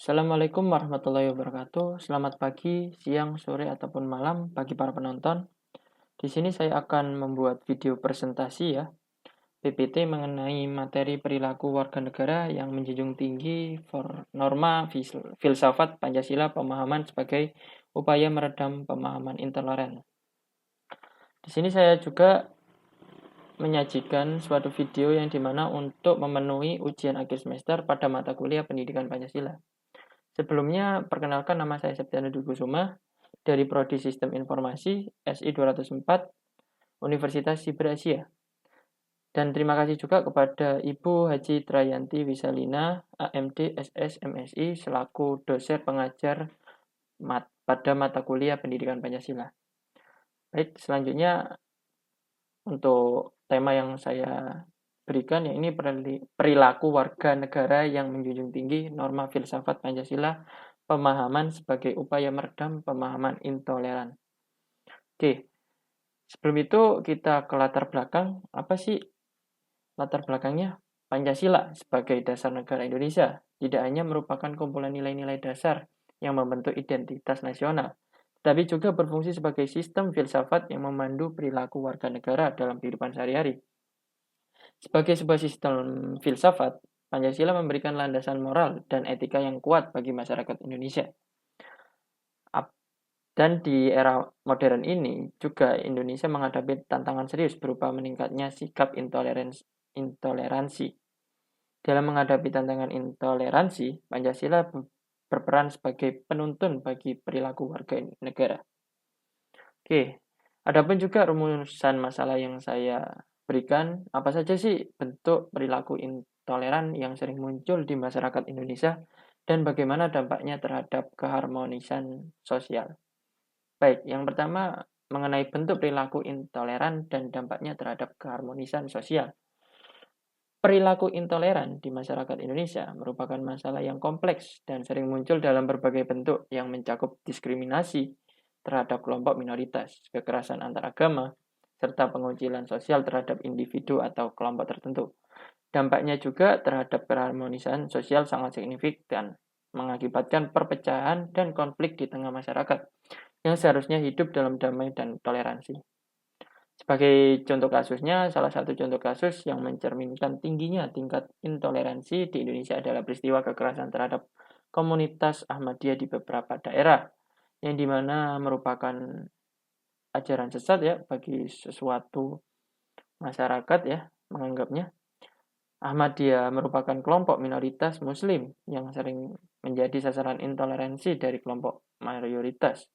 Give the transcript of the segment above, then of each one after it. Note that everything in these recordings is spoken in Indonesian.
Assalamualaikum warahmatullahi wabarakatuh. Selamat pagi, siang, sore, ataupun malam bagi para penonton. Di sini saya akan membuat video presentasi ya, PPT mengenai materi perilaku warga negara yang menjunjung tinggi norma filsafat Pancasila pemahaman sebagai upaya meredam pemahaman intoleran. Di sini saya juga menyajikan suatu video yang dimana untuk memenuhi ujian akhir semester pada mata kuliah pendidikan Pancasila. Sebelumnya, perkenalkan nama saya Septiana Dwi Kusuma dari Prodi Sistem Informasi SI 204 Universitas Siber Asia. Dan terima kasih juga kepada Ibu Haji Trayanti Wisalina, AMD SS MSI, selaku dosen pengajar pada mata kuliah Pendidikan Pancasila. Baik, selanjutnya untuk tema yang saya berikan, ini perilaku warga negara yang menjunjung tinggi norma filsafat Pancasila pemahaman sebagai upaya meredam pemahaman intoleran. Oke, sebelum itu kita ke latar belakang. Apa sih latar belakangnya? Pancasila sebagai dasar negara Indonesia tidak hanya merupakan kumpulan nilai-nilai dasar yang membentuk identitas nasional, tapi juga berfungsi sebagai sistem filsafat yang memandu perilaku warga negara dalam kehidupan sehari-hari. Sebagai sebuah sistem filsafat, Pancasila memberikan landasan moral dan etika yang kuat bagi masyarakat Indonesia. Dan di era modern ini juga Indonesia menghadapi tantangan serius berupa meningkatnya sikap intoleransi. Dalam menghadapi tantangan intoleransi, Pancasila berperan sebagai penuntun bagi perilaku warga negara. Oke, adapun juga rumusan masalah yang saya berikan, apa saja sih bentuk perilaku intoleran yang sering muncul di masyarakat Indonesia dan bagaimana dampaknya terhadap keharmonisan sosial. Baik, yang pertama mengenai bentuk perilaku intoleran dan dampaknya terhadap keharmonisan sosial. Perilaku intoleran di masyarakat Indonesia merupakan masalah yang kompleks dan sering muncul dalam berbagai bentuk yang mencakup diskriminasi terhadap kelompok minoritas, kekerasan antar agama, serta pengucilan sosial terhadap individu atau kelompok tertentu. Dampaknya juga terhadap keharmonisan sosial sangat signifikan, mengakibatkan perpecahan dan konflik di tengah masyarakat yang seharusnya hidup dalam damai dan toleransi. Sebagai contoh kasusnya, salah satu contoh kasus yang mencerminkan tingginya tingkat intoleransi di Indonesia adalah peristiwa kekerasan terhadap komunitas Ahmadiyah di beberapa daerah, yang dimana merupakan ajaran sesat ya bagi sesuatu masyarakat ya menganggapnya. Ahmadiyah merupakan kelompok minoritas Muslim yang sering menjadi sasaran intoleransi dari kelompok mayoritas.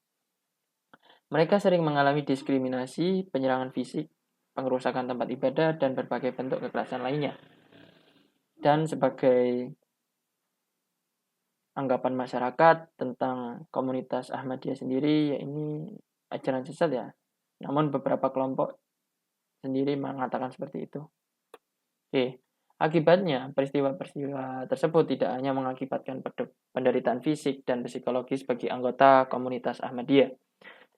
Mereka sering mengalami diskriminasi, penyerangan fisik, pengerusakan tempat ibadah, dan berbagai bentuk kekerasan lainnya. Dan sebagai anggapan masyarakat tentang komunitas Ahmadiyah sendiri, ya ini ajaran sesat ya. Namun beberapa kelompok sendiri mengatakan seperti itu. Oke, akibatnya peristiwa-peristiwa tersebut tidak hanya mengakibatkan penderitaan fisik dan psikologis bagi anggota komunitas Ahmadiyah,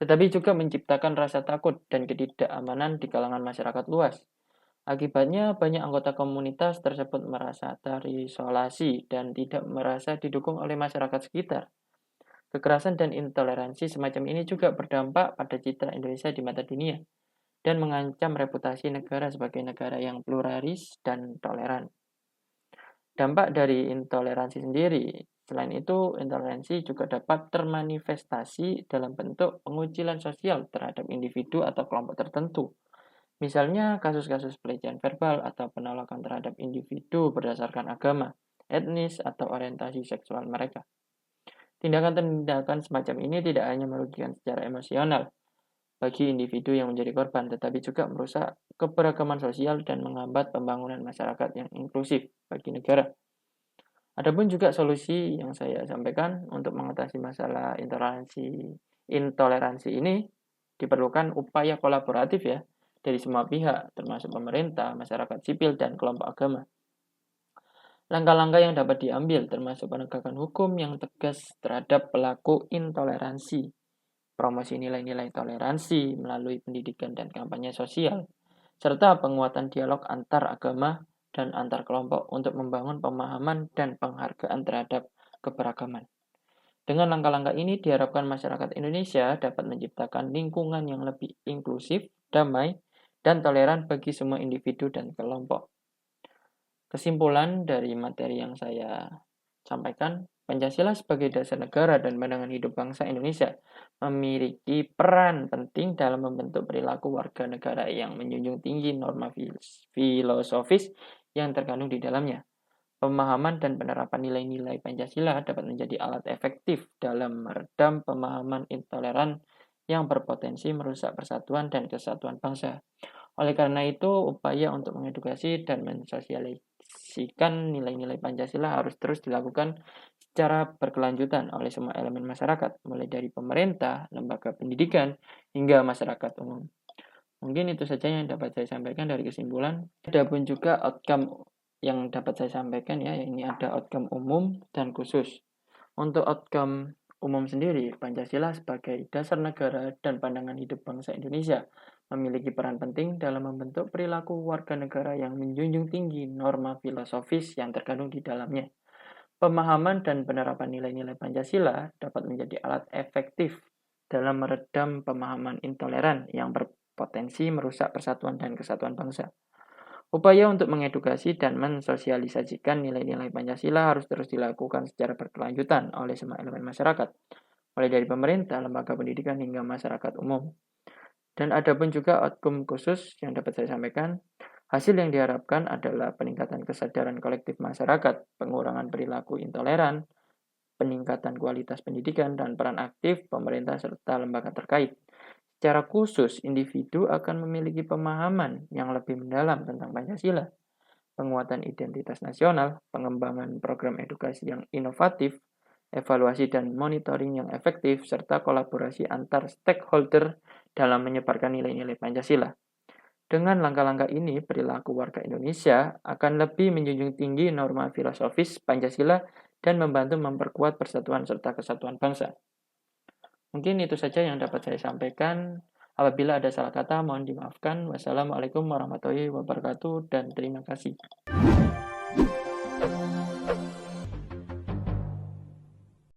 tetapi juga menciptakan rasa takut dan ketidakamanan di kalangan masyarakat luas. Akibatnya, banyak anggota komunitas tersebut merasa terisolasi dan tidak merasa didukung oleh masyarakat sekitar. Kekerasan dan intoleransi semacam ini juga berdampak pada citra Indonesia di mata dunia dan mengancam reputasi negara sebagai negara yang pluralis dan toleran. Dampak dari intoleransi sendiri, selain itu, intoleransi juga dapat termanifestasi dalam bentuk pengucilan sosial terhadap individu atau kelompok tertentu. Misalnya kasus-kasus pelecehan verbal atau penolakan terhadap individu berdasarkan agama, etnis, atau orientasi seksual mereka. Tindakan-tindakan semacam ini tidak hanya merugikan secara emosional bagi individu yang menjadi korban, tetapi juga merusak keberagaman sosial dan menghambat pembangunan masyarakat yang inklusif bagi negara. Adapun juga solusi yang saya sampaikan untuk mengatasi masalah intoleransi ini diperlukan upaya kolaboratif ya dari semua pihak, termasuk pemerintah, masyarakat sipil, dan kelompok agama. Langkah-langkah yang dapat diambil termasuk penegakan hukum yang tegas terhadap pelaku intoleransi, promosi nilai-nilai toleransi melalui pendidikan dan kampanye sosial, serta penguatan dialog antar agama dan antar kelompok untuk membangun pemahaman dan penghargaan terhadap keberagaman. Dengan langkah-langkah ini diharapkan masyarakat Indonesia dapat menciptakan lingkungan yang lebih inklusif, damai, dan toleran bagi semua individu dan kelompok. Kesimpulan dari materi yang saya sampaikan, Pancasila sebagai dasar negara dan pandangan hidup bangsa Indonesia memiliki peran penting dalam membentuk perilaku warga negara yang menjunjung tinggi norma filosofis yang terkandung di dalamnya. Pemahaman dan penerapan nilai-nilai Pancasila dapat menjadi alat efektif dalam meredam pemahaman intoleran yang berpotensi merusak persatuan dan kesatuan bangsa. Oleh karena itu, upaya untuk mengedukasi dan mensosialisasikan nilai-nilai Pancasila harus terus dilakukan secara berkelanjutan oleh semua elemen masyarakat, mulai dari pemerintah, lembaga pendidikan, hingga masyarakat umum. Mungkin itu saja yang dapat saya sampaikan dari kesimpulan. Ada pun juga outcome yang dapat saya sampaikan ya, ini ada outcome umum dan khusus. Untuk outcome umum sendiri, Pancasila sebagai dasar negara dan pandangan hidup bangsa Indonesia memiliki peran penting dalam membentuk perilaku warga negara yang menjunjung tinggi norma filosofis yang terkandung di dalamnya. Pemahaman dan penerapan nilai-nilai Pancasila dapat menjadi alat efektif dalam meredam pemahaman intoleran yang berpotensi merusak persatuan dan kesatuan bangsa. Upaya untuk mengedukasi dan mensosialisasikan nilai-nilai Pancasila harus terus dilakukan secara berkelanjutan oleh semua elemen masyarakat, mulai dari pemerintah, lembaga pendidikan, hingga masyarakat umum. Dan ada pun juga outcome khusus yang dapat saya sampaikan. Hasil yang diharapkan adalah peningkatan kesadaran kolektif masyarakat, pengurangan perilaku intoleran, peningkatan kualitas pendidikan, dan peran aktif pemerintah serta lembaga terkait. Secara khusus, individu akan memiliki pemahaman yang lebih mendalam tentang Pancasila, penguatan identitas nasional, pengembangan program edukasi yang inovatif, evaluasi dan monitoring yang efektif, serta kolaborasi antar stakeholder dalam menyebarkan nilai-nilai Pancasila. Dengan langkah-langkah ini, perilaku warga Indonesia akan lebih menjunjung tinggi norma filosofis Pancasila dan membantu memperkuat persatuan serta kesatuan bangsa. Mungkin itu saja yang dapat saya sampaikan. Apabila ada salah kata, mohon dimaafkan. Wassalamualaikum warahmatullahi wabarakatuh dan terima kasih.